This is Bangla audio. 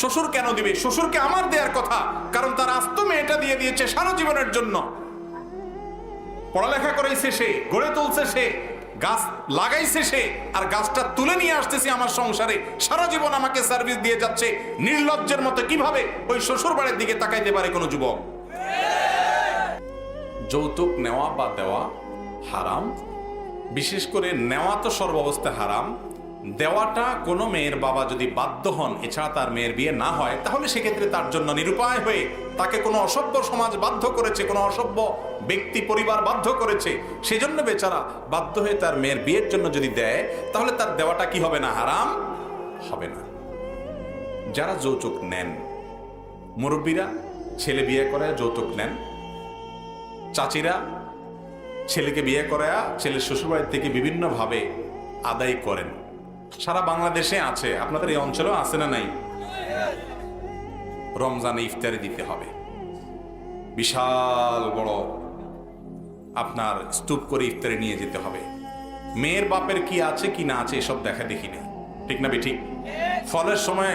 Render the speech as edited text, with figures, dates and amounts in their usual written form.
শ্বশুর কেন দিবে? শ্বশুরকে আমার দেওয়ার কথা, কারণ তার আস্ত মেয়েটা দিয়ে দিয়েছে সারা জীবনের জন্য। পড়ালেখা করাইছে সে, গড়ে তুলছে সে, গাছ লাগাইছে সে, আর গাছটা তুলে নিয়ে আসতেছে আমার সংসারে, সারা জীবন আমাকে সার্ভিস দিয়ে যাচ্ছে। নির্লজ্জের মতো কিভাবে ওই শ্বশুর বাড়ির দিকে তাকাইতে পারে কোনো যুবক? যৌতুক নেওয়া বা দেওয়া হারাম। বিশেষ করে নেওয়া তো সর্বাবস্থায় হারাম। দেওয়াটা কোনো মেয়ের বাবা যদি বাধ্য হন, এছাড়া তার মেয়ের বিয়ে না হয়, তাহলে সেক্ষেত্রে তার জন্য নিরুপায় হয়ে তাকে কোনো অসভ্য সমাজ বাধ্য করেছে, কোনো অসভ্য ব্যক্তি পরিবার বাধ্য করেছে, সেজন্য বেচারা বাধ্য হয়ে তার মেয়ের বিয়ের জন্য যদি দেয়, তাহলে তার দেওয়াটা কি হবে না? হারাম হবে না। যারা যৌতুক নেন, মুরব্বীরা ছেলে বিয়ে করে যৌতুক নেন, চাচিরা ছেলেকে বিয়ে করায়া ছেলের শ্বশুরবাড়ি থেকে বিভিন্নভাবে আদায় করেন। সারা বাংলাদেশে আছে, আপনাদের এই অঞ্চলেও আছে না নাই? রমজানে ইফতারি দিতে হবে, বিশাল বড় আপনার স্তূপ করে ইফতারি নিয়ে যেতে হবে। মেয়ের বাপের কি আছে কি না আছে এসব দেখা দেখি নেই, ঠিক না বেঠিক? ফলের সময়